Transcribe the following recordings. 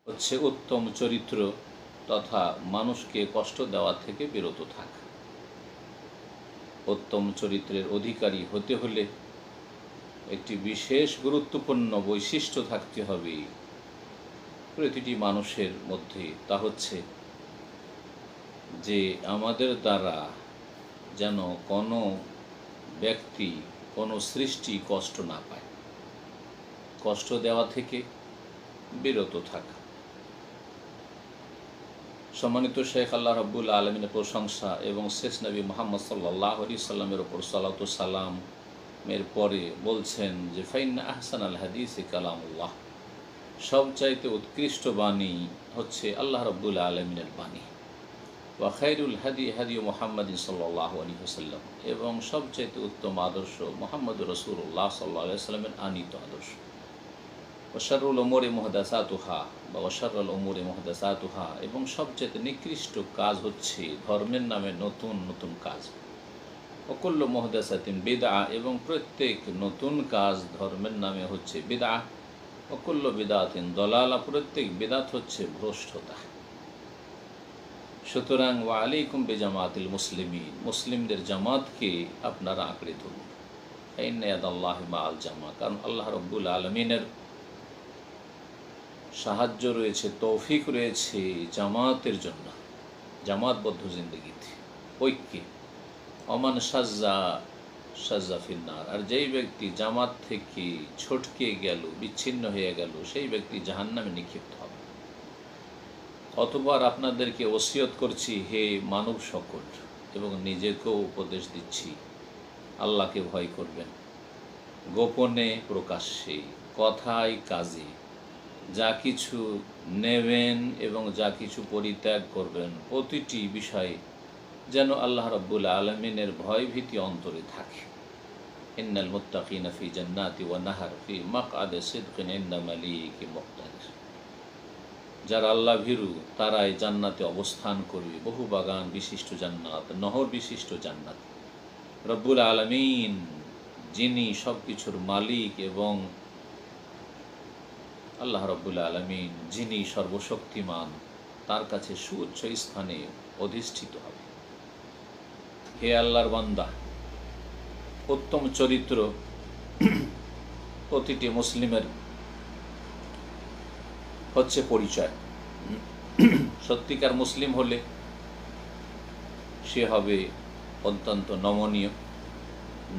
হচ্ছে উত্তম চরিত্র তথা মানুষকে কষ্ট দেওয়া থেকে বিরত থাকা। উত্তম চরিত্রের অধিকারী হতে হলে একটি বিশেষ গুরুত্বপূর্ণ বৈশিষ্ট্য থাকতে হবে প্রতিটি মানুষের মধ্যে, তা হচ্ছে যে আমাদের দ্বারা যেন কোনো ব্যক্তি, কোনো সৃষ্টি কষ্ট না পায়, কষ্ট দেওয়া থেকে বিরত থাকা। সম্মানিত শেখ আল্লাহ রাব্বুল আলমিনের প্রশংসা এবং শেষ নবী মুহাম্মদ সাল্লাল্লাহু আলাইহি সাল্লামের ওপর সালাতু সালামের পরে বলছেন যে ফাইন্না আহসান আল হাদিস কালামুল্লাহ, সবচাইতে উৎকৃষ্ট বাণী হচ্ছে আল্লাহ রাব্বুল আলমিনের বাণী। ওয়া খায়রুল হাদি হাদি মুহাম্মাদিন সাল্লাল্লাহু আলাইহি ওয়াসাল্লাম, এবং সবচাইতে উত্তম আদর্শ মুহাম্মদুর রাসূলুল্লাহ সাল্লাল্লাহু আলাইহি ওয়াসাল্লামের আনিত আদর্শ। ওয়াশাররুল উমুরি মুহদাসাতুহা বা ওয়াশাররুল উমুরি মুহদাসাতুহা, এবং সবচেয়ে নিকৃষ্ট কাজ হচ্ছে ধর্মের নামে নতুন নতুন কাজ। ওয়াকুল্লু মুহদাসাতিন বিদআ, এবং প্রত্যেক নতুন কাজ ধর্মের নামে হচ্ছে বিদআ। ওয়াকুল্লু বিদআতিন দালালা, প্রত্যেক বিদআত হচ্ছে ভ্রষ্টতা। সুতরাং ওয়া আলাইকুম বিজামাতিল মুসলিমিন, মুসলিমদের জামাতকে আপনারা আঁকড়ে ধরুন। ইন্না ইয়াদাল্লাহি মাআল জামা, কারণ আল্লাহ রাব্বুল আলামিনের সাহায্য রয়েছে, তৌফিক রয়েছে জামাতের জন্য, জামাতবদ্ধ জিন্দগিতে, ঐক্যে। অমান সাজ্জা ফিন্নার, আর যেই ব্যক্তি জামাত থেকে ছটকে গেল, বিচ্ছিন্ন হয়ে গেল, সেই ব্যক্তি জাহান্নামে নিক্ষিপ্ত হবে। অতঃপর আপনাদেরকে ওসিয়ত করছি হে মানব সকল, এবং নিজেকেও উপদেশ দিচ্ছি, আল্লাহকে ভয় করবেন, গোপনে প্রকাশ্যে, কথায় কাজে, যা কিছু নেবেন এবং যা কিছু পরিত্যাগ করবেন, প্রতিটি বিষয়ে যেন আল্লাহ রাব্বুল আলামিনের ভয় ভীতি অন্তরে থাকে। ইন্নাল মুত্তাকিনা ফি জান্নাতি ওয়া নাহার ফি মাকআদি সিদকিন ইনদা মালিকিন মুকতাদির, যারা আল্লাহ ভীরু তারাই জান্নাতে অবস্থান করবে, বহু বাগান বিশিষ্ট জান্নাত, নহর বিশিষ্ট জান্নাত। রব্বুল আলামিন যিনি সব কিছুর মালিক, এবং আল্লাহ রাব্বুল আলামিন যিনি সর্বশক্তিমান, তার কাছে সুউচ্চ স্থানে অধিষ্ঠিত হবে। হে আল্লাহর বান্দা, উত্তম চরিত্র প্রতিটি মুসলিমের হচ্ছে পরিচয়। সত্যিকার মুসলিম হলে সে হবে অত্যন্ত নমনীয়,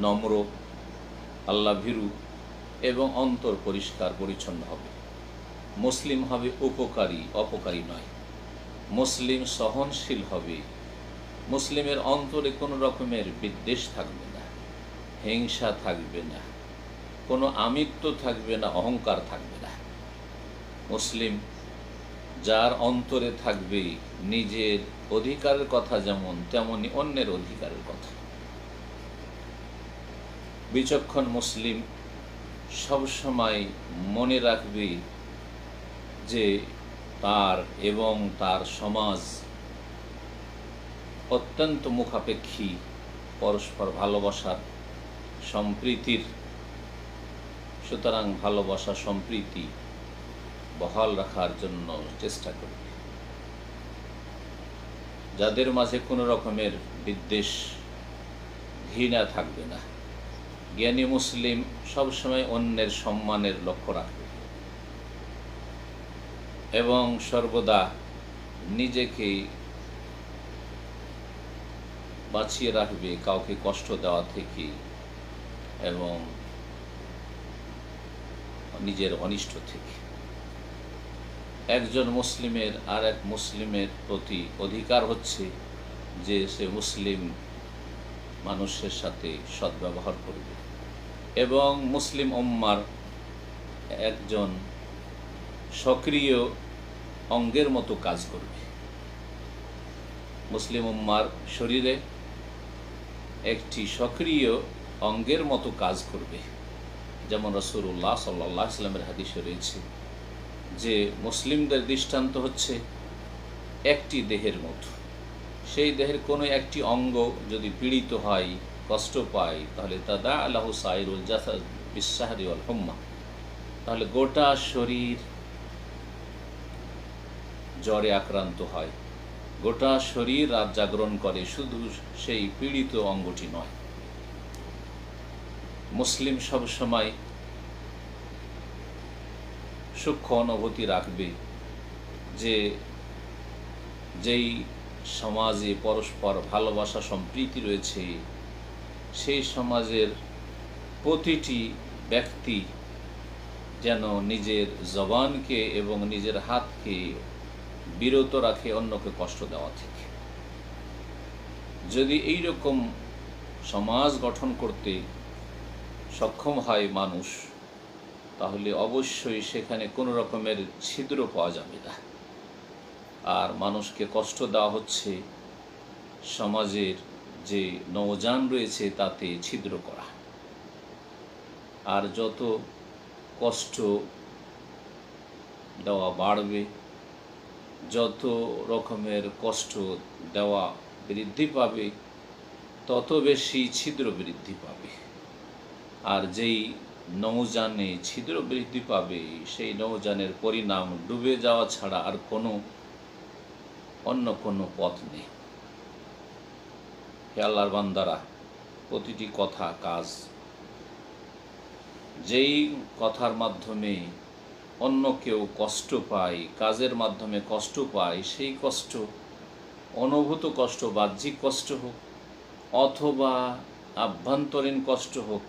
নম্র, আল্লাহ ভীরু, এবং অন্তর পরিষ্কার পরিচ্ছন্ন হবে। মুসলিম হবে উপকারী, অপকারী নয়। মুসলিম সহনশীল হবে। মুসলিমের অন্তরে কোনো রকমের বিদ্বেষ থাকবে না, হিংসা থাকবে না, কোনো আমিত্ব থাকবে না, অহংকার থাকবে না। মুসলিম যার অন্তরে থাকবে নিজের অধিকারের কথা যেমন, তেমনি অন্যের অধিকারের কথা। বিচক্ষণ মুসলিম সবসময় মনে রাখবে যে তার এবং তার সমাজ অত্যন্ত মুখাপেক্ষী, পরস্পর ভালোবাসার, সম্প্রীতির। সুতরাং ভালোবাসা, সম্প্রীতি বহাল রাখার জন্য চেষ্টা করবে। যাদের মাঝে কোনো রকমের বিদ্বেষ, ঘৃণা থাকবে না। জ্ঞানী মুসলিম সবসময় অন্যের সম্মানের লক্ষ্য রাখবে এবং সর্বদা নিজেকে বাঁচিয়ে রাখবে কাউকে কষ্ট দেওয়া থেকে এবং নিজের অনিষ্ট থেকে। একজন মুসলিমের আর এক মুসলিমের প্রতি অধিকার হচ্ছে যে সে মুসলিম মানুষের সাথে সদ্ব্যবহার করবে এবং মুসলিম উম্মার একজন সক্রিয় অঙ্গের মতো কাজ করবে। মুসলিম উম্মার শরীরে একটি সক্রিয় অঙ্গের মতো কাজ করবে। যেমন রাসূলুল্লাহ সাল্লাল্লাহু আলাইহি ওয়াসাল্লামের হাদিসে রয়েছে যে মুসলিমদের দৃষ্টান্ত হচ্ছে একটি দেহের মতো। সেই দেহের কোনো একটি অঙ্গ যদি পীড়িত হয়, কষ্ট পায়, তাহলে তাদা আল্লাহু সাইরুল জাসাদ বিসাহরি ওয়াল হুম্মা, তাহলে গোটা শরীর জ্বরে আক্রান্ত হয়, গোটা শরীর রাত জাগরণ করে, শুধু সেই পীড়িত অঙ্গটি নয়। মুসলিম সবসময় সূক্ষ্ম অনুভূতি রাখবে যে যেই সমাজে পরস্পর ভালোবাসা সম্প্রীতি রয়েছে, সেই সমাজের প্রতিটি ব্যক্তি যেন নিজের জবানকে এবং নিজের হাতকে বিরত রাখে অন্যকে কষ্ট দেওয়া থেকে। যদি এই রকম সমাজ গঠন করতে সক্ষম হয় মানুষ, তাহলে অবশ্যই সেখানে কোনো রকমের ছিদ্র পাওয়া যাবে না। আর মানুষকে কষ্ট দেওয়া হচ্ছে সমাজের যে নৌযান রয়েছে তাতে ছিদ্র করা। আর যত কষ্ট দেওয়া বাড়বে, যত রকমের কষ্ট দেওয়া বৃদ্ধি পাবে, তত বেশি ছিদ্র বৃদ্ধি পাবে। আর যেই নৌযানে ছিদ্র বৃদ্ধি পাবে, সেই নৌযানের পরিণাম ডুবে যাওয়া ছাড়া আর অন্য কোনো পথ নেই। হে আল্লাহর বান্দারা, প্রতিটি কথা কাজ, যেই কথার মাধ্যমে অন্য কেউ কষ্ট পায়, কাজের মাধ্যমে কষ্ট পায়, সেই কষ্ট অনুভূত কষ্ট, বাহ্যিক কষ্ট হোক অথবা আভ্যন্তরীণ কষ্ট হোক,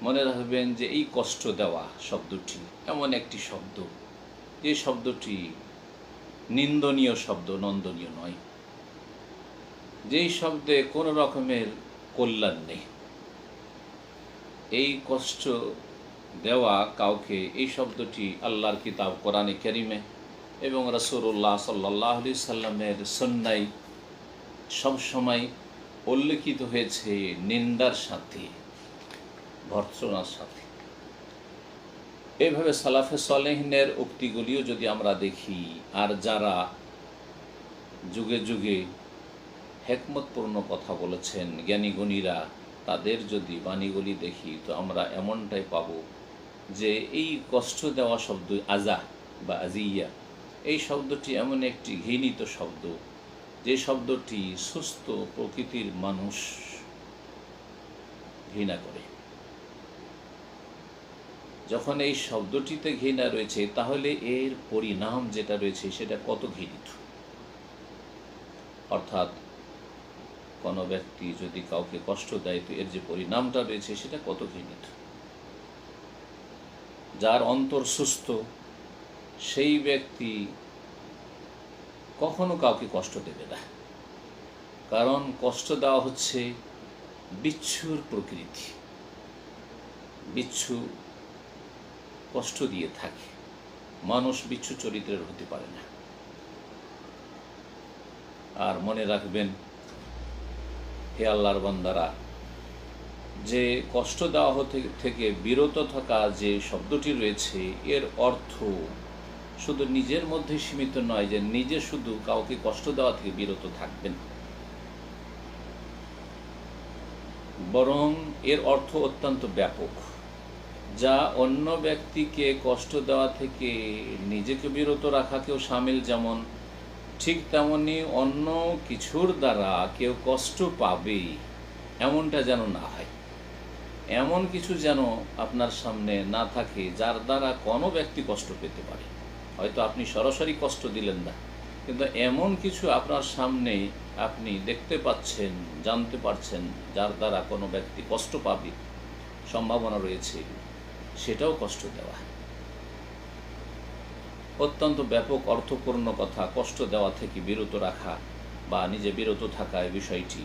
মনে রাখবেন যে এই কষ্ট দেওয়া শব্দটি এমন একটি শব্দ, যে শব্দটি নিন্দনীয় শব্দ, নন্দনীয় নয়, যেই শব্দে কোনো রকমের কল্যাণ নেই। এই কষ্ট দেওয়া কাউকে, এই শব্দটি আল্লাহর কিতাব কোরআনে কারিমে এবং রাসূলুল্লাহ সাল্লাল্লাহু আলাইহি সাল্লামের সুন্নায় সবসময় উল্লেখিত হয়েছে নিন্দার সাথে, ভর্ৎসনার সাথে। এইভাবে সালাফে সালেহিনের উক্তিগুলিও যদি আমরা দেখি, আর যারা যুগে যুগে হিকমতপূর্ণ কথা বলেছেন, জ্ঞানী গুণীরা, তাদের যদি বাণীগুলি দেখি, তো আমরা এমনটাই পাব যে এই কষ্ট দেওয়া শব্দ আজা বা আজিয়া, এই শব্দটি এমন একটি ঘৃণিত শব্দ, যে শব্দটি সুস্থ প্রকৃতির মানুষ ঘৃণা করে। যখন এই শব্দটিতে ঘৃণা রয়েছে, তাহলে এর পরিণাম যেটা রয়েছে সেটা কত ঘৃণিত। অর্থাৎ কোনো ব্যক্তি যদি কাউকে কষ্ট দেয়, তো এর যে পরিণামটা রয়েছে সেটা কত ঘৃণিত। যার অন্তর সুস্থ, সেই ব্যক্তি কখনো কাউকে কষ্ট দেবে না, কারণ কষ্ট দেওয়া হচ্ছে বিচ্ছুর প্রকৃতি। বিচ্ছু কষ্ট দিয়ে থাকে, মানুষ বিচ্ছু চরিত্রের হতে পারে না। আর মনে রাখবেন হে আল্লাহর বান্দারা, যে কষ্ট দেওয়া থেকে বিরত থাকা যে শব্দটি রয়েছে, এর অর্থ শুধু নিজের মধ্যে সীমিত নয় যে নিজে শুধু কাউকে কষ্ট দেওয়া থেকে বিরত থাকবেন, বরং এর অর্থ অত্যন্ত ব্যাপক। যা অন্য ব্যক্তিকে কষ্ট দেওয়া থেকে নিজেকে বিরত রাখাকেও শামিল, যেমন ঠিক তেমনি অন্য কিছুর দ্বারা কেউ কষ্ট পাবে এমনটা যেন না হয়। এমন কিছু যেন আপনার সামনে না থাকে যার দ্বারা কোনো ব্যক্তি কষ্ট পেতে পারে। হয়তো আপনি সরাসরি কষ্ট দিলেন না, কিন্তু এমন কিছু আপনার সামনে আপনি দেখতে পাচ্ছেন, জানতে পারছেন, যার দ্বারা কোনো ব্যক্তি কষ্ট পাবে সম্ভাবনা রয়েছে, সেটাও কষ্ট দেওয়া। অত্যন্ত ব্যাপক অর্থপূর্ণ কথা কষ্ট দেওয়া থেকে বিরত রাখা বা নিজে বিরত থাকা, এই বিষয়টি।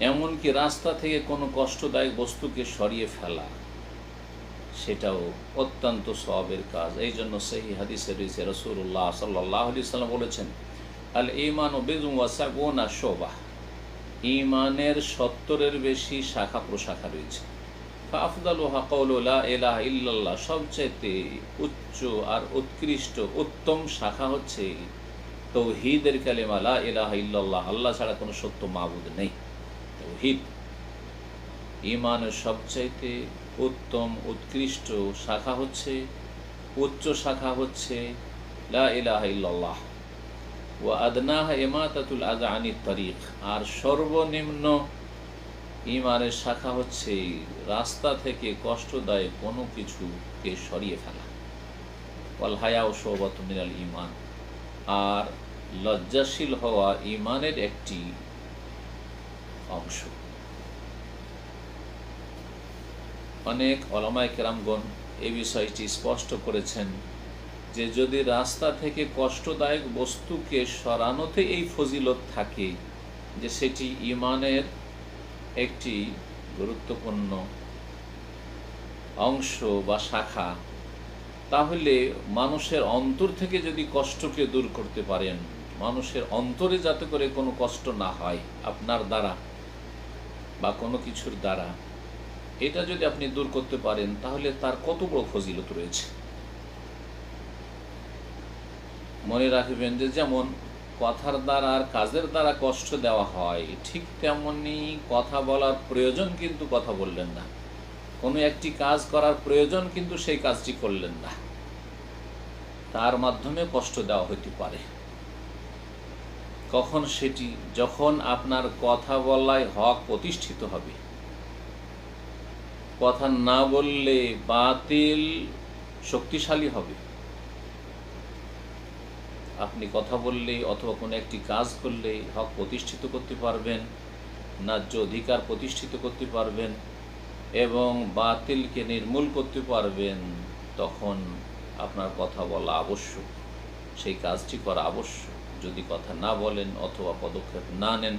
এমনকি রাস্তা থেকে কোনো কষ্টদায়ক বস্তুকে সরিয়ে ফেলা, সেটাও অত্যন্ত সওয়াবের কাজ। এই জন্য সহিহ হাদিসে রয়েছে, রাসূলুল্লাহ সাল্লাল্লাহু আলাইহি সাল্লাম বলেছেন, আল ঈমানু বিদউন ওয়া সাবউনা শুবা, ঈমানের 70-এর বেশি শাখা প্রশাখা রয়েছে। ফাআফদালুহা কাউলু লা ইলাহা ইল্লাল্লাহ, সবচেয়ে উচ্চ আর উৎকৃষ্ট উত্তম শাখা হচ্ছে তাওহীদের কালিমা লা ইলাহা ইল্লাল্লাহ, আল্লাহ ছাড়া কোনো সত্য মাবুদ নেই। তাওহীদ ঈমানের সবচাইতে উত্তম উৎকৃষ্ট শাখা হচ্ছে, উচ্চ শাখা হচ্ছে লা ইলাহা ইল্লাল্লাহ, ওয়া আদনাহা ইমাতাতুল আযা আনিত তারিক, আর সর্বনিম্ন ঈমানের শাখা হচ্ছে রাস্তা থেকে কষ্টদায়ক কোনো কিছুকে সরিয়ে ফেলা। ওয়াল হায়াউ শুবাতুম মিনাল ঈমান, আর লজ্জাশীল হওয়া ঈমানের একটি অংশ। অনেক উলামায়ে কেরামগণ এই বিষয়টি স্পষ্ট করেছেন যে যদি রাস্তা থেকে কষ্টদায়ক বস্তুকে সরানোতে এই ফজিলত থাকে যে সেটি ঈমানের একটি গুরুত্বপূর্ণ অংশ বা শাখা, তাহলে মানুষের অন্তর থেকে যদি কষ্টকে দূর করতে পারেন, মানুষের অন্তরে যাতে করে কোনো কষ্ট না হয় আপনার দ্বারা বা কোনো কিছুর দ্বারা, এটা যদি আপনি দূর করতে পারেন তাহলে তার কত বড় ফজিলত রয়েছে। মনে রাখবেন যে যেমন কথার দ্বারা আর কাজের দ্বারা কষ্ট দেওয়া হয়, ঠিক তেমনি কথা বলার প্রয়োজন কিন্তু কথা বললেন না, কোনো একটি কাজ করার প্রয়োজন কিন্তু সেই কাজটি করলেন না, তার মাধ্যমে কষ্ট দেওয়া হইতে পারে। কখন সেটি? যখন আপনার কথা বলায় হক প্রতিষ্ঠিত হবে। কথা না বললে বাতিল শক্তিশালী হবে। আপনি কথা বললে অথবা কোনো একটি কাজ করলে হক প্রতিষ্ঠিত করতে পারবেন, ন্যায্য অধিকার প্রতিষ্ঠিত করতে পারবেন এবং বাতিলকে নির্মূল করতে পারবেন, তখন আপনার কথা বলা আবশ্যক, সেই কাজটি করা আবশ্যক। যদি কথা না বলেন অথবা পদক্ষেপ না নেন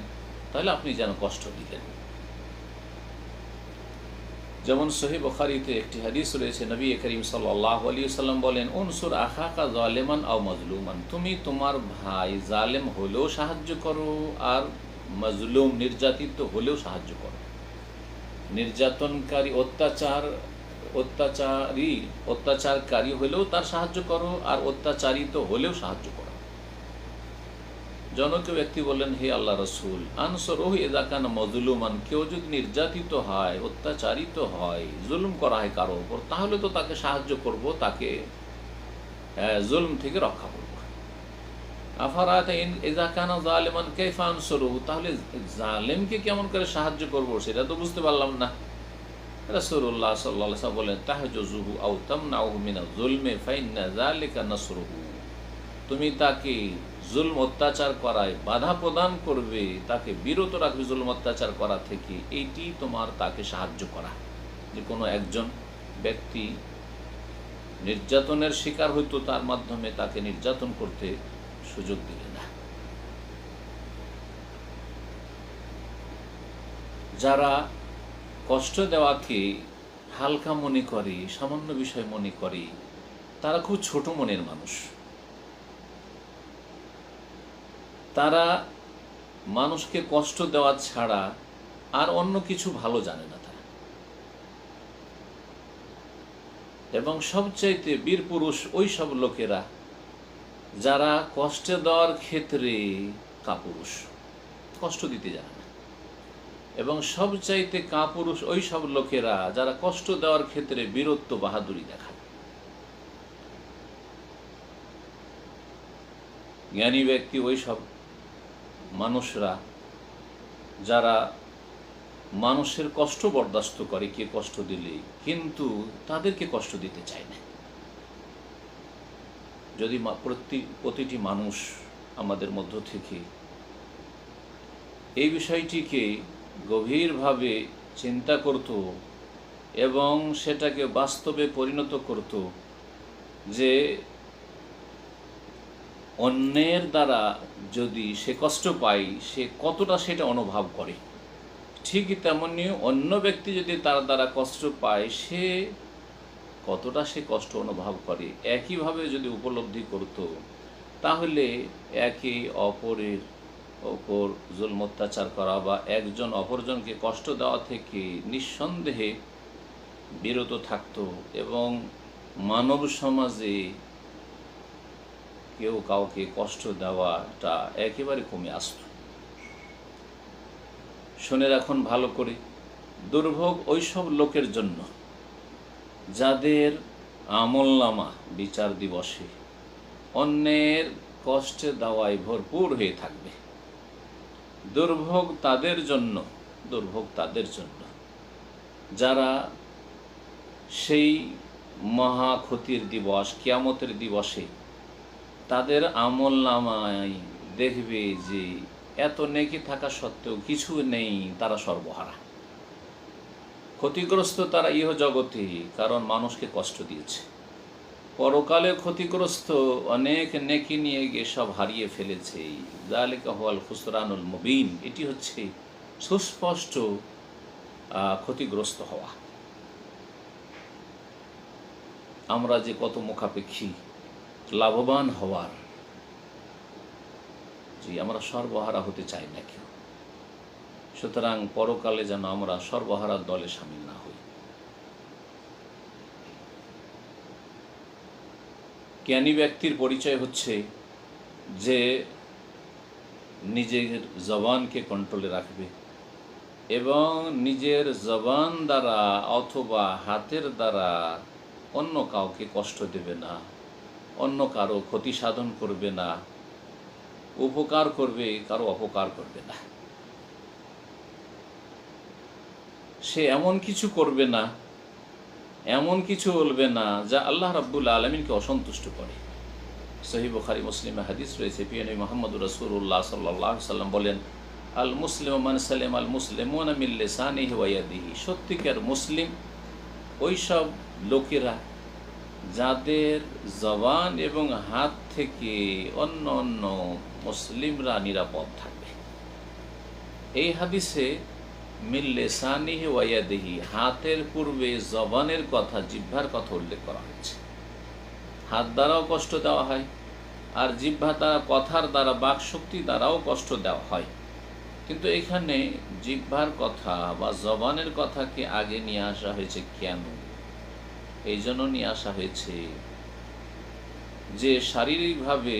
তাহলে আপনি যেন কষ্ট দিলেন। যেমন সহিহ বুখারীতে একটি হাদিস রয়েছে, নবী করিম সাল্লাল্লাহু আলাইহি ওয়াসাল্লাম বলেন, উনসুর আখাকা যালিমান আও মাজলুমান, তুমি তোমার ভাই জালেম হলেও সাহায্য করো আর মাজলুম নির্যাতিত হলেও সাহায্য করো। নির্যাতনকারী অত্যাচারকারী হলেও তার সাহায্য করো আর অত্যাচারিত হলেও সাহায্য করো। জনক ব্যক্তি বললেন, হে আল্লাহ রসুল, আনসরহু ইযা কানা মাজলুমান, কেউ যদি নির্যাতিত হয়, অত্যাচারিত হয়, জুলুম করা হয় কারো উপর, তাহলে তো তাকে সাহায্য করব, তাকে জুলুম থেকে রক্ষা করব। আফারাতা ইযা কানা যালিমান কাইফা আনসরহু, তাহলে জালেমকে কেমন করে সাহায্য করব সেটা তো বুঝতে পারলাম না। রাসূলুল্লাহ সাল্লাল্লাহু আলাইহি ওয়াসাল্লাম বলেন, তাহজুজুহু আও তামনাউহু মিনাজ যুলমি ফাইন্না যালিকা নাসরুহু, তুমি তাকে জুলম অত্যাচার করায় বাধা প্রদান করবে, তাকে বিরত রাখবে জুলম অত্যাচার করা থেকে, এইটি তোমার তাকে সাহায্য করা। যে কোনো একজন ব্যক্তি নির্যাতনের শিকার হইতো, তার মাধ্যমে তাকে নির্যাতন করতে সুযোগ দিলে না। যারা কষ্ট দেওয়াকে হালকা মনে করে, সামান্য বিষয় মনে করে, তারা খুব ছোট মনের মানুষ। তারা মানুষকে কষ্ট দেওয়া ছাড়া আর অন্য কিছু ভালো জানে না তারা। এবং সবচাইতে বীর পুরুষ ওই সব লোকেরা যারা কষ্ট দেওয়ার ক্ষেত্রে কাপুরুষ, কষ্ট দিতে জানে না। এবং সবচাইতে কাপুরুষ ওই সব লোকেরা যারা কষ্ট দেওয়ার ক্ষেত্রে বীরত্ব বাহাদুরি দেখায়। জ্ঞানী ব্যক্তি ওই সব মানুষরা যারা মানুষের কষ্ট বরদাস্ত করে, কে কষ্ট দিলে, কিন্তু তাদেরকে কষ্ট দিতে চায় না। যদি প্রতিটি মানুষ আমাদের মধ্য থেকে এই বিষয়টিকে গভীরভাবে চিন্তা করত এবং সেটাকে বাস্তবে পরিণত করত যে অন্যের দ্বারা যদি সে কষ্ট পায় সে কতটা সেটা অনুভব করে, ঠিক তেমনি অন্য ব্যক্তি যদি তার দ্বারা কষ্ট পায় সে কতটা সে কষ্ট অনুভব করে, একইভাবে যদি উপলব্ধি করত, তাহলে একে অপরের ওপর জুলম অত্যাচার করা বা একজন অপরজনকে কষ্ট দেওয়া থেকে নিঃসন্দেহে বিরত থাকত এবং মানব সমাজে কেউ কাউকে কষ্ট দেওয়াটা একেবারে কমে আসত। শুনে রাখুন ভালো করে, দুর্ভোগ ওই সব লোকের জন্য যাদের আমলনামা বিচার দিবসে অন্যের কষ্টে দেওয়ায় ভরপুর হয়ে থাকবে। দুর্ভোগ তাদের জন্য, দুর্ভোগ তাদের জন্য যারা সেই মহা ক্ষতির দিবস, কিয়ামতের দিবসে তাদের আমল নামায় দেখবে যে এত নেকি থাকা সত্ত্বেও কিছু নেই, তারা সর্বহারা, ক্ষতিগ্রস্ত তারা ইহ জগতে, কারণ মানুষকে কষ্ট দিয়েছে। পরকালে ক্ষতিগ্রস্ত, অনেক নেকি নিয়ে গিয়ে সব হারিয়ে ফেলেছে। যালিকা হুয়াল খুসরানুল মুবিন, এটি হচ্ছে সুস্পষ্ট ক্ষতিগ্রস্ত হওয়া। আমরা যে কত মুখাপেক্ষী লাভবান হওয়ার, যে আমরা সর্বহারা হতে চাই না কেউ। সুতরাং পরকালে যেন আমরা সর্বহারার দলে সামিল না হই। জ্ঞানী ব্যক্তির পরিচয় হচ্ছে যে নিজের জবানকে কন্ট্রোলে রাখবে এবং নিজের জবান দ্বারা অথবা হাতের দ্বারা অন্য কাউকে কষ্ট দেবে না, অন্য কারো ক্ষতি সাধন করবে না, উপকার করবে, কারো অপকার করবে না। সে এমন কিছু করবে না, এমন কিছু বলবে না যা আল্লাহ রাব্বুল আলামিনকে অসন্তুষ্ট করে। সহিহ বুখারী মুসলিমে হাদিস রয়েছে, প্রিয় নবী মুহাম্মদ রাসূলুল্লাহ সাল্লাল্লাহু আলাইহি ওয়াসাল্লাম বলেন, আল মুসলিমু মান সালামা আল মুসলিমুনা মিন লিসানিহি ওয়া ইয়াদিহি। সত্যিকার মুসলিম ওই সব লোকেরা যাদের জবান এবং হাত থেকে অন্য অন্য মুসলিমরা নিরাপদ থাকবে। এই হাদিসে মিন লিসানিহি ওয়া ইয়াদিহি, হাতের পূর্বে জবানের কথা, জিহ্বার কথা উল্লেখ করা হয়েছে। হাত দ্বারাও কষ্ট দেওয়া হয়, আর জিহ্বা দ্বারা, কথার দ্বারা, বাক শক্তি দ্বারাও কষ্ট দেওয়া হয়। কিন্তু এখানে জিহ্বার কথা বা জবানের কথাকে আগে নিয়ে আসা হয়েছে কেন? এই জন্য নিয়ে আসা হয়েছে যে শারীরিকভাবে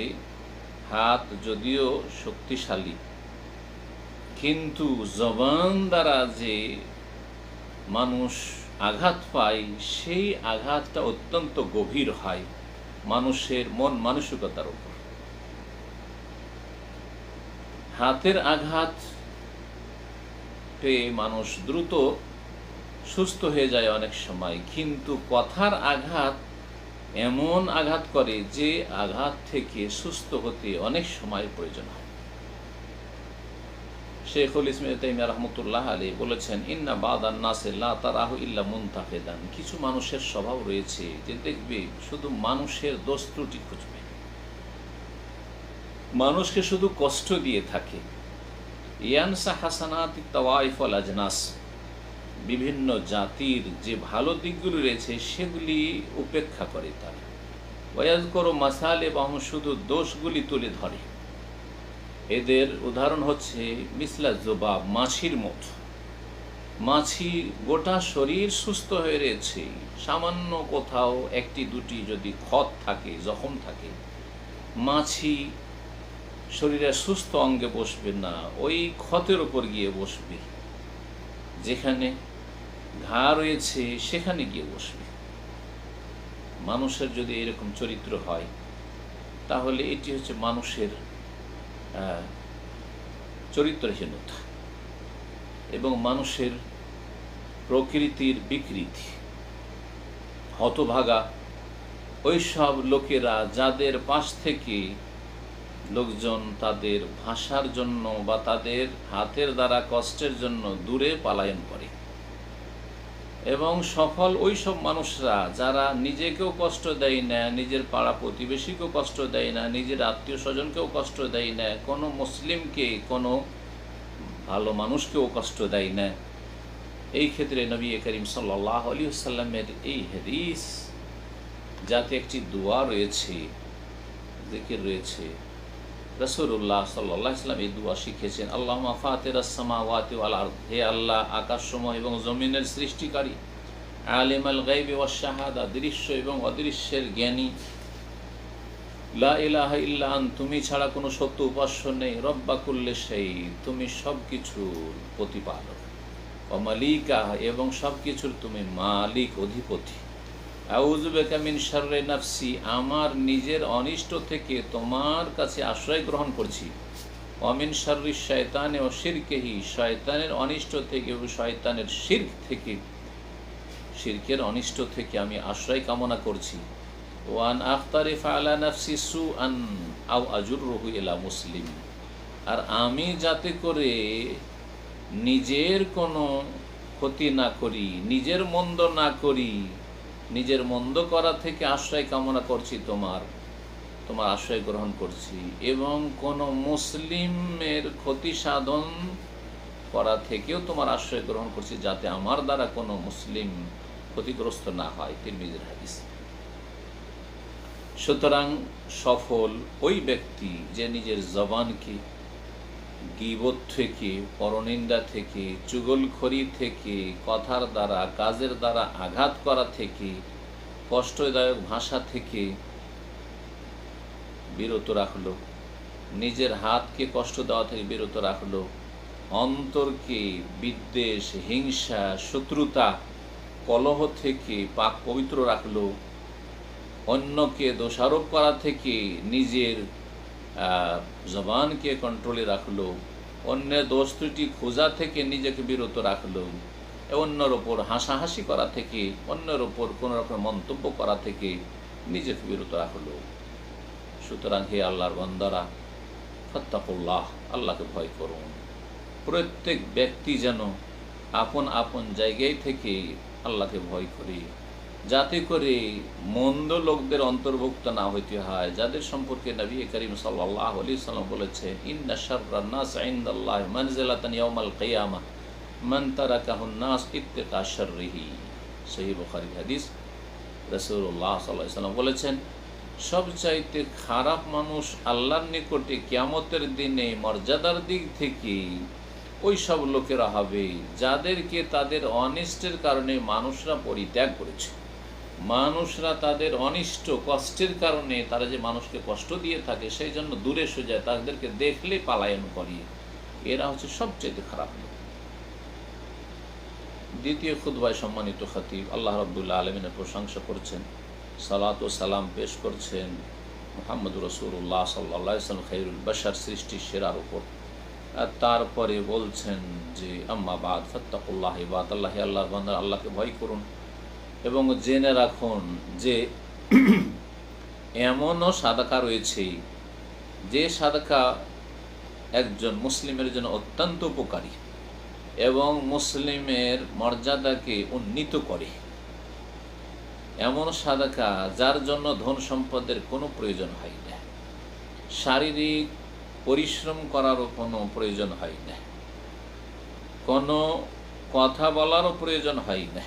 হাত যদিও শক্তিশালী, কিন্তু জবান দ্বারা যে মানুষ আঘাত পায়, সেই আঘাতটা অত্যন্ত গভীর হয় মানুষের মন মানসিকতার উপর। হাতের আঘাত পেয়ে মানুষ দ্রুত সুস্থ হয়ে যায় অনেক সময়, কিন্তু কথার আঘাত এমন আঘাত করে যে আঘাত থেকে সুস্থ হতে অনেক সময় প্রয়োজন হয়। শেখুল ইসলাম ইবনে তাইমিয়া রাহমাতুল্লাহ আলাইহি বলেছেন, ইন্না বাদান নাসি লা তারাহু ইল্লা মুনতাকিদান। কিছু মানুষের স্বভাব রয়েছে যে দেখবে শুধু মানুষের দোষ ত্রুটি খুঁজবে, মানুষকে শুধু কষ্ট দিয়ে থাকে। ইয়ানসা হাসানাত তাওয়াইফ ওয়াল আজনাস, বিভিন্ন জাতির যে ভালো দিকগুলি রয়েছে সেগুলি উপেক্ষা করে তারা। ওয়াজকুরু মাসালিবাহুম, শুধু দোষগুলি তুলে ধরে। এদের উদাহরণ হচ্ছে মিসলা জুবাব, মাছির মতো। মাছি গোটা শরীর সুস্থ হয়ে রয়েছে, সামান্য কোথাও একটি দুটি যদি ক্ষত থাকে, জখম থাকে, মাছি শরীরের সুস্থ অঙ্গে বসবে না, ওই ক্ষতের উপর গিয়ে বসবে। যেখানে ঘা রয়েছে সেখানে গিয়ে বসবে। মানুষের যদি এরকম চরিত্র হয়, তাহলে এটি হচ্ছে মানুষের চরিত্রহীনতা এবং মানুষের প্রকৃতির বিকৃতি। হতভাগা ওই সব লোকেরা যাদের পাশ থেকে লোকজন তাদের ভাষার জন্য বা তাদের হাতের দ্বারা কষ্টের জন্য দূরে পলায়ন করে, এবং সফল ওই সব মানুষরা যারা নিজেকেও কষ্ট দেয় না, নিজের পাড়া প্রতিবেশীকেও কষ্ট দেয় না, নিজের আত্মীয় স্বজনকেও কষ্ট দেয় না, কোনো মুসলিমকে, কোনো ভালো মানুষকেও কষ্ট দেয় না। এই ক্ষেত্রে নবী করিম সাল্লাল্লাহু আলাইহি ওয়াসাল্লামের এই হাদিস, যাতে একটি দোয়া রয়েছে, জিকির রয়েছে, রাসূলুল্লাহ সাল্লাল্লাহু আলাইহি ওয়াসাল্লাম এই দোয়া শিখিয়েছেন, আল্লাহুম্মা ফাতিরাস সামাওয়াতি ওয়াল আরদ, হে আল্লাহ আকাশসমূহ এবং জমিনের সৃষ্টিকারী, আলিমাল গায়বি ওয়াশ শাহাদা, দৃশ্য এবং অদৃশ্যের জ্ঞানী, লা ইলাহা ইল্লা আন, তুমি ছাড়া কোনো সত্য উপাস্য নেই, রব্বা কুল্লি শাই, তুমি সব কিছুর প্রতিপালক, ওয়া মালিকা, এবং সব কিছুর তুমি মালিক, অধিপতি, আউযু বিকা মিন শাররি নাফসি, আমার নিজের অনিষ্ট থেকে তোমার কাছে আশ্রয় গ্রহণ করছি। ওয়া মিন শাররি শায়তানি ওয়া শিরকিহি, শয়তানের অনিষ্ট থেকে ও শয়তানের শিরক থেকে, শিরকের অনিষ্ট থেকে আমি আশ্রয় কামনা করছি। ওয়ান আখতারিফা আলা নাফসি সুআন আও আজুররুহু ইলা মুসলিম, আর আমি যাতে করে নিজের কোনো ক্ষতি না করি, নিজের মন্দ না করি, নিজের মন্দ করা থেকে আশ্রয় কামনা করছি, তোমার আশ্রয় গ্রহণ করছি, এবং কোনো মুসলিমের ক্ষতি সাধন করা থেকেও তোমার আশ্রয় গ্রহণ করছি, যাতে আমার দ্বারা কোনো মুসলিম ক্ষতিগ্রস্ত না হয়। তিরমিজির হাদিস। সুতরাং সফল ওই ব্যক্তি যে নিজের জবানকে গীবত থেকে, পরনিন্দা থেকে, চুগলখড়ি থেকে, কথার দ্বারা কাজের দ্বারা আঘাত করা থেকে, কষ্টদায়ক ভাষা থেকে বিরত রাখলো, নিজের হাতকে কষ্ট দেওয়া থেকে বিরত রাখলো, অন্তরকে বিদ্বেষ, হিংসা, শত্রুতা, কলহ থেকে পাক পবিত্র রাখলো, অন্যকে দোষারোপ করা থেকে নিজের জবানকে কন্ট্রোলে রাখলো, অন্যের দোষ ত্রুটি খোঁজা থেকে নিজেকে বিরত রাখলো, অন্যের ওপর হাসাহাসি করা থেকে, অন্যের ওপর কোনো রকম মন্তব্য করা থেকে নিজেকে বিরত রাখলো। সুতরাং হে আল্লাহর বান্দারা, ফাত্তাকুল্লাহ, আল্লাহকে ভয় করুন। প্রত্যেক ব্যক্তি যেন আপন আপন জায়গায় থেকে আল্লাহকে ভয় করে, যাতে করে মন্দ লোকদের অন্তর্ভুক্ত না হইতে হয়, যাদের সম্পর্কে নবী করিম সাল্লাল্লাহু আলাইহি ওয়াসাল্লাম বলেছেন, ইন্না শাররান নাস ইনদাল্লাহি মানজিলাতান ইয়াউমাল কিয়ামাহ মান তারাকাহুন নাস ইত্তিকা শাররিহি। সহিহ বুখারী হাদিস। রাসূলুল্লাহ সাল্লাল্লাহু আলাইহি ওয়াসাল্লাম বলেছেন, সবচাইতে খারাপ মানুষ আল্লাহর নিকটে কিয়ামতের দিনে মর্যাদার দিক থেকে ওই সব লোকেরা হবে যাদেরকে তাদের অনিষ্টের কারণে মানুষরা পরিত্যাগ করেছে। মানুষরা তাদের অনিষ্ট কষ্টের কারণে, তারা যে মানুষকে কষ্ট দিয়ে থাকে সেই জন্য দূরে সরে যায়, তাদেরকে দেখলে পালায়ন করে, এরা হচ্ছে সবচেয়ে খারাপ লোক। দ্বিতীয় খুতবায় সম্মানিত খতিব আল্লাহ রাব্বুল আলামিনের প্রশংসা করছেন, সালাত ও সালাম পেশ করছেন মুহাম্মদ রাসূলুল্লাহ সাল্লাল্লাহু আলাইহি ওয়াসাল্লাম খায়রুল বাশার, সৃষ্টির সেরার উপর। আর তারপরে বলছেন যে আম্মা বাদ ফাত্তাকুল্লাহ ইবাদাল্লাহ, আল্লাহর বান্দা আল্লাহকে ভয় করুন এবং জেনে রাখুন যে এমনও সাদাকা রয়েছে যে সাদাকা একজন মুসলিমের জন্য অত্যন্ত উপকারী এবং মুসলিমের মর্যাদাকে উন্নীত করে। এমন সাদাকা যার জন্য ধন সম্পদের কোনো প্রয়োজন হয় না, শারীরিক পরিশ্রম করারও কোনো প্রয়োজন হয় না, কোনো কথা বলারও প্রয়োজন হয় না।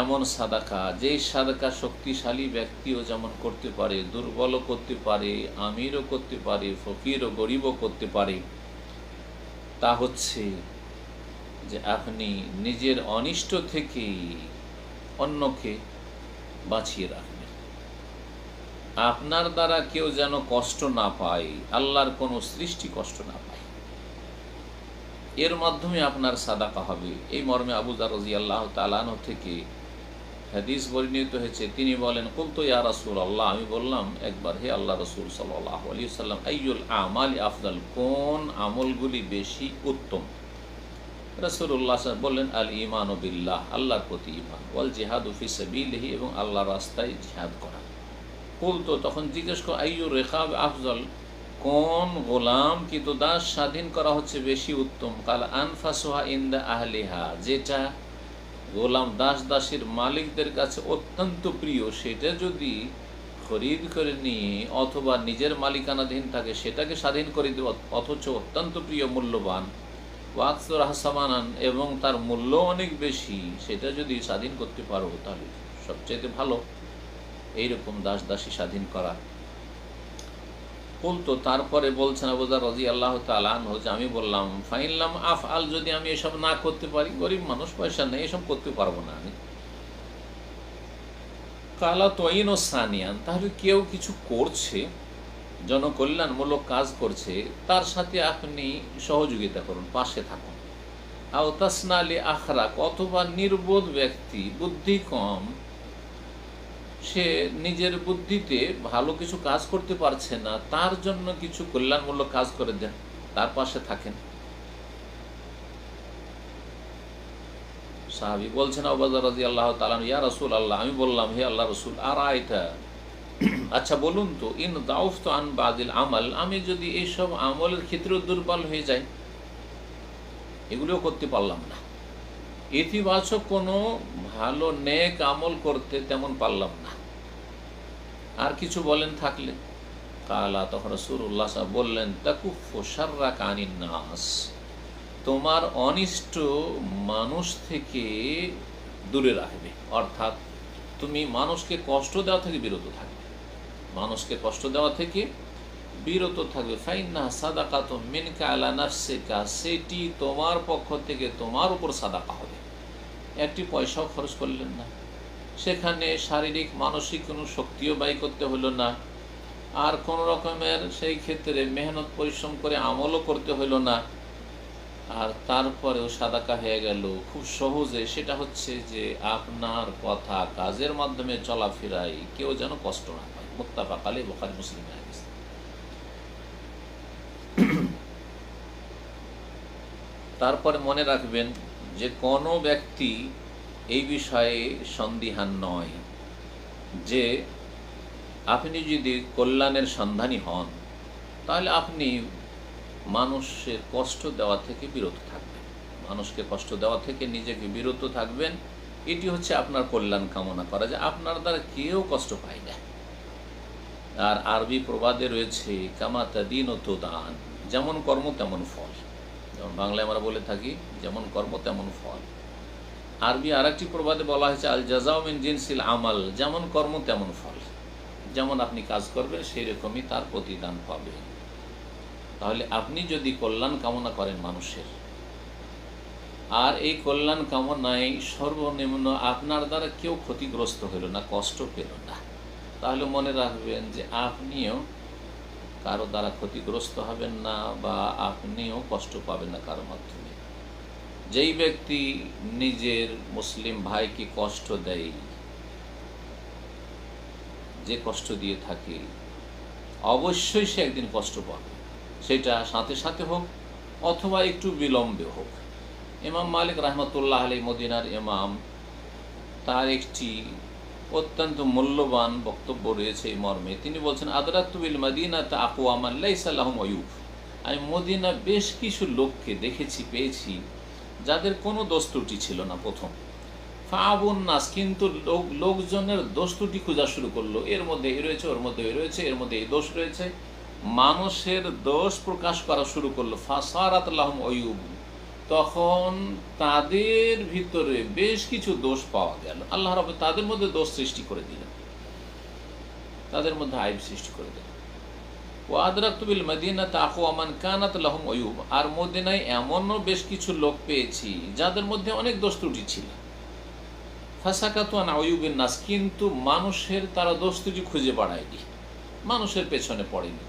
এমন সাদাকা, যেই সাদাকা শক্তিশালী ব্যক্তিও যেমন করতে পারে, দুর্বলও করতে পারে, আমিরও করতে পারে, ফকির ও গরিবও করতে পারে, তা হচ্ছে যে আপনি নিজের অনিষ্ট থেকে অন্যকে বাঁচিয়ে রাখবেন। আপনার দ্বারা কেউ যেন কষ্ট না পায়, আল্লাহর কোনো সৃষ্টি কষ্ট না পায়, এর মাধ্যমে আপনার সাদাকা হবে। এই মর্মে আবু যার রাদিয়াল্লাহু তাআলা আনহু থেকে হাদিস বর্ণিত হয়েছে, তিনি বলেন, কুলতু ইয়া রাসূলুল্লাহ, আমি বললাম একবার, হে আল্লাহ রাসূল সাল্লাল্লাহু আলাইহি ওয়াসাল্লাম, আইয়ুল আমালি আফদাল, কোন আমলগুলি বেশি উত্তম? রাসূলুল্লাহ বললেন, আল ঈমানু বিল্লাহ, আল্লাহর প্রতি ঈমান, ওয়াল জিহাদু ফি সাবিলিহি, এবং আল্লাহর রাস্তায় জিহাদ করা। কুলতু, তখন জিজ্ঞেস কর, আইয়ুর রিকাব আফজাল, কোন গোলাম কিন্তু দাস স্বাধীন করা হচ্ছে বেশি উত্তম? কাল আনফাসুহা ইনদা আহলিহা, যেটা গোলাম দাস দাসীর মালিকদের কাছে অত্যন্ত প্রিয়, সেটা যদি খরিদ করে নিয়ে অথবা নিজের মালিকানাধীন থাকে সেটাকে স্বাধীন করে দেওয়া, অথচ অত্যন্ত প্রিয়, মূল্যবান, ওয়াকসুর হাসামানান, এবং তার মূল্য অনেক বেশি, সেটা যদি স্বাধীন করতে পারো তাহলে সবচেয়ে ভালো এইরকম দাস দাসী স্বাধীন করা। বলতো, তারপরে বলছেন আবু যার রাদিয়াল্লাহু তাআলা আনহু, যে আমি বললাম, ফাইনলাম আফআল, যদি আমি এসব না করতে পারি, গরিব মানুষ, পয়সা নেই, এসব করতে পারবো না আমি। কালা তঈন ও সানিয়ান, তাহলে কেউ কিছু করছে, জনকল্যাণমূলক কাজ করছে, তার সাথে আপনি সহযোগিতা করুন, পাশে থাকুন। আও তাসনা লি আখরাক, অথবা নির্বোধ ব্যক্তি, বুদ্ধি কম, সে নিজের বুদ্ধিতে ভালো কিছু কাজ করতে পারছে না, তার জন্য কিছু কল্যাণমূলক কাজ করে দেন, তার পাশে থাকেন। সাহাবী বলছেন আবু বকর রাদিয়াল্লাহু তাআলা, ইয়া রাসূলুল্লাহ, আমি বললাম হে আল্লাহ রাসূল, আর আয়তা, আচ্ছা বলুন তো, ইন দাউফতু আন বাদিল আমাল, আমি যদি এইসব আমলের ক্ষেত্রে দুর্বল হয়ে যাই, এগুলোও করতে পারলাম না, ইতিবাচক কোনো ভালো নেক আমল করতে তেমন পারলাম না, আর কিছু বলেন থাকলে? কালা, তখন রাসূলুল্লাহ সাল্লাল্লাহু আলাইহি ওয়াসাল্লাম বললেন, তাকুফু শাররাকা আনিন নাস, তোমার অনিষ্ট মানুষ থেকে দূরে রাখবে, অর্থাৎ তুমি মানুষকে কষ্ট দেওয়া থেকে বিরত থাকবে, মানুষকে কষ্ট দেওয়া থেকে বিরত থাকবে। ফাইন্নাহা সাদাকাতুম মিনকা আলা নাফসিকা, সেটি তোমার পক্ষ থেকে তোমার উপর সাদাকা হবে, একটি পয়সাও খরচ করলেন না, সেখানে শারীরিক মানসিক কোনো শক্তিও ব্যয় করতে হলো না, আর কোনো রকমের সেই ক্ষেত্রে মেহনত পরিশ্রম করে আমলও করতে হলো না, আর তারপরেও সাদাকা হয়ে গেল খুব সহজে। সেটা হচ্ছে যে আপনার কথা কাজের মাধ্যমে চলাফেরায় কেউ যেন কষ্ট না পায়। মুত্তাফাক আলাইহি, বুখারী মুসলিম হাদিস। তারপরে মনে রাখবেন যে কোনো ব্যক্তি এই বিষয়ে সন্দিহান নয় যে আপনি যদি কল্যাণের সন্ধানী হন, তাহলে আপনি মানুষের কষ্ট দেওয়া থেকে বিরত থাকবেন, মানুষকে কষ্ট দেওয়া থেকে নিজেকে বিরত থাকবেন। এটি হচ্ছে আপনার কল্যাণ কামনা করা, যে আপনার দ্বারা কেউ কষ্ট পায় না। আর আরবি প্রবাদে রয়েছে কামা তাদিনু তুদান, যেমন কর্ম তেমন ফল। যেমন বাংলায় আমরা বলে থাকি যেমন কর্ম তেমন ফল, আরবি আর একটি প্রবাদে বলা হয়েছে আল জাযাউ মিন জিনসিল আমাল, যেমন কর্ম তেমন ফল, যেমন আপনি কাজ করবেন সেই রকমই তার প্রতিদান পাবেন। তাহলে আপনি যদি কল্যাণ কামনা করেন মানুষের, আর এই কল্যাণ কামনায় সর্বনিম্ন আপনার দ্বারা কেউ ক্ষতিগ্রস্ত হইল না, কষ্ট পেল না, তাহলে মনে রাখবেন যে আপনিও কারো দ্বারা ক্ষতিগ্রস্ত হবেন না, বা আপনিও কষ্ট পাবেন না কারো মাধ্যমে। যেই ব্যক্তি নিজের মুসলিম ভাইকে কষ্ট দেয়, যে কষ্ট দিয়ে থাকে, অবশ্যই সে একদিন কষ্ট পাবে, সেটা সাথে সাথে হোক অথবা একটু বিলম্বে হোক। ইমাম মালিক রাহমাতুল্লাহ আলাইহি, মদিনার ইমাম, তার একটি অত্যন্ত মূল্যবান বক্তব্য রয়েছে এই মর্মে। তিনি বলছেন, আদরাকতু বিল মাদিনাতি আকওয়ামান লাইসা লাহুম আয়ুব, আমি মদিনা বেশ কিছু লোককে দেখেছি, পেয়েছি, যাদের কোনো দোষ ত্রুটি ছিল না। প্রথম ফাআবুন নাস, কিন্তু লোকজনের দোষ ত্রুটি খোঁজা শুরু করলো, এর মধ্যে এই রয়েছে, ওর মধ্যে এই রয়েছে, এর মধ্যে এই দোষ রয়েছে, মানুষের দোষ প্রকাশ করা শুরু করলো। ফাসারাত লাহুম আয়ুব, তখন তাদের ভিতরে বেশ কিছু দোষ পাওয়া গেল, আল্লাহ রাব্বুল তাদের মধ্যে দোষ সৃষ্টি করে দিলেন, তাদের মধ্যে আইব সৃষ্টি করে দিলেন। ওয়া আদরাকতু বিল মাদিনাতি আকওয়ামান কানাত লাহুম আয়ুব, আর মদিনায় এমনও বেশ কিছু লোক পেয়েছি যাদের মধ্যে অনেক দোষ ত্রুটি ছিল। ফাসাকাতু আন আয়ুবিন নাস, কিন্তু মানুষের তারা দোষ ত্রুটি খুঁজে বেড়ায়নি, মানুষের পেছনে পড়েনি।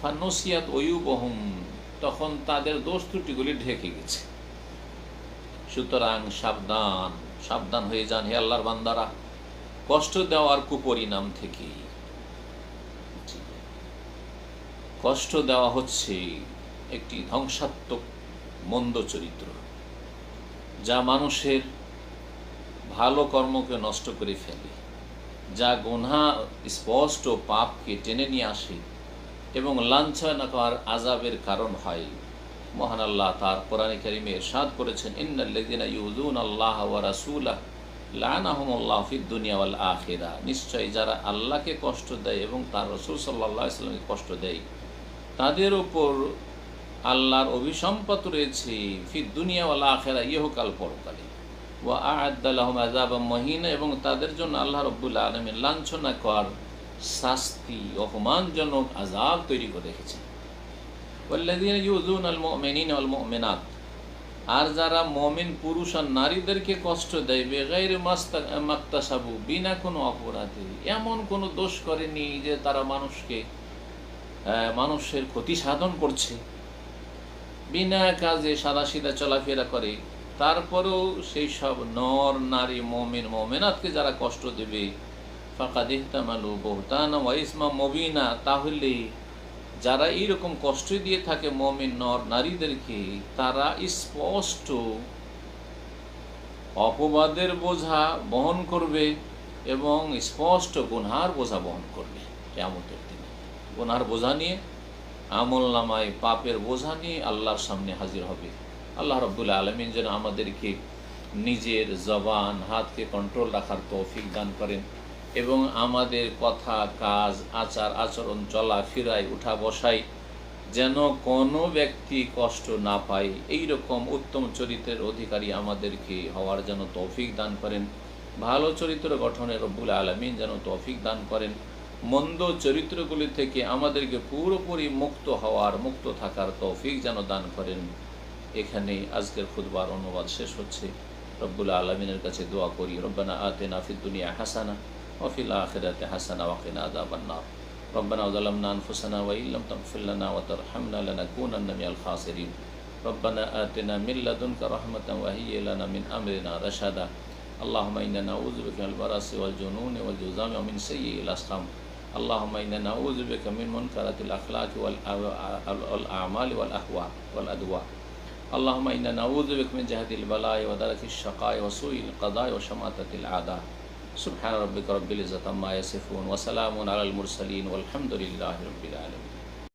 ফানুসিয়াত আয়ুবহুম, তখন তাদের দোষ ত্রুটিগুলি ঢেকে গেছে। সুতরাং সাবধান, সাবধান হয়ে যান হে আল্লাহর বান্দারা, কষ্ট দেওয়ার কুপরিণাম থেকে। কষ্ট দেওয়া হচ্ছে একটি ধ্বংসাত্মক মন্দ চরিত্র, যা মানুষের ভালো কর্মকে নষ্ট করে ফেলে, যা গুনাহ স্পষ্ট পাপকে টেনে নিয়ে আসে এবং লাঞ্ছনাকর আযাবের কারণ হয়। মহান আল্লাহ তার কোরআনে কারিমে ইরশাদ করেছেন, ইন্নাল্লাযীনা ইউযুনাল্লাহা ওয়া রাসূলাহু লাআনাহুমুল্লাহু ফিদ দুনিয়া ওয়াল আখিরাহ, নিশ্চয়ই যারা আল্লাহকে কষ্ট দেয় এবং তার রাসূল সাল্লাল্লাহু আলাইহি ওয়াসাল্লামকে কষ্ট দেয়, তাদের উপর আল্লাহর অভিসম্পাত রয়েছে ফিদ দুনিয়া ওয়াল আখিরাহ, ইহকাল পরকালে। ওয়া আ'আদ্দা লাহুম আযাবাম মুহিনা, এবং তাদের জন্য আল্লাহ রাব্বুল আলামিন লাঞ্ছনাকর শাস্তি, অপমানজনক আযাব তৈরি করে রেখেছেন। ওয়াল্লাযীনা ইউযুনাল মুমিনিনা ওয়াল মুমিনাত, আর যারা মুমিন পুরুষ আর নারীদেরকে কষ্ট দেয়, বেগাইরি মাকতাসাবু, বিনা কোনো অপরাধে, এমন কোনো দোষ করেনি যে তারা মানুষের ক্ষতি সাধন করছে, বিনা কাজে সাদাসিধা চলাফেরা করে, তারপরেও সেই সব নর নারী মুমিন মুমিনাতকে যারা কষ্ট দেবে ফাকাদ ইহতামালু বুহতানা ওয়া ইসমা মুবিনা, তাহলে যারা এইরকম কষ্ট দিয়ে থাকে মুমিন নর নারীদেরকে, তারা স্পষ্ট অপবাদের বোঝা বহন করবে এবং স্পষ্ট গুনহার বোঝা বহন করবে কিয়ামতের দিনে। গুনহার বোঝা নিয়ে, আমলনামায় পাপের বোঝা নিয়ে আল্লাহর সামনে হাজির হবে। আল্লাহ রাব্বুল আলামিন যেন আমাদেরকে নিজের জবান হাতকে কন্ট্রোল রাখার তৌফিক দান করেন এবং আমাদের কথা কাজ আচার আচরণ চলাফেরায় উঠা বসায় যেন কোনো ব্যক্তি কষ্ট না পায়, এই রকম উত্তম চরিত্রের অধিকারী আমাদেরকে হওয়ার যেন তৌফিক দান করেন। ভালো চরিত্র গঠনে রব্বুল আলামিন যেন তৌফিক দান করেন। মন্দ চরিত্রগুলি থেকে আমাদেরকে পুরোপুরি মুক্ত হওয়ার, মুক্ত থাকার তৌফিক যেন দান করেন। এখানে আজকের খুতবার অনুবাদ শেষ হচ্ছে। রব্বুল আলামিনের কাছে দোয়া করি, রব্বানা আতিনা ফিদ দুনিয়া হাসানা ওয়া ফিল আখিরাতি হাসানা ওয়া কিনা আযাবান নার। ربنا ظلمنا أنفسنا وإن لم تغفر لنا وترحمنا لنكونن من الخاسرين ربنا آتنا من لدنك رحمة وهيئ لنا من أمرنا رشدا اللهم إنا نعوذ بك من البرص والجنون والجذام ومن سيء الأسقام اللهم إنا نعوذ بك من منكرات الأخلاق والأعمال والأهواء والأدواء اللهم إنا نعوذ بك من جهد البلاء ودرك الشقاء وسوء القضاء وشماتة الأعداء سبحان ربك رب العزة عما يصفون وسلام على المرسلين والحمد لله رب العالمين.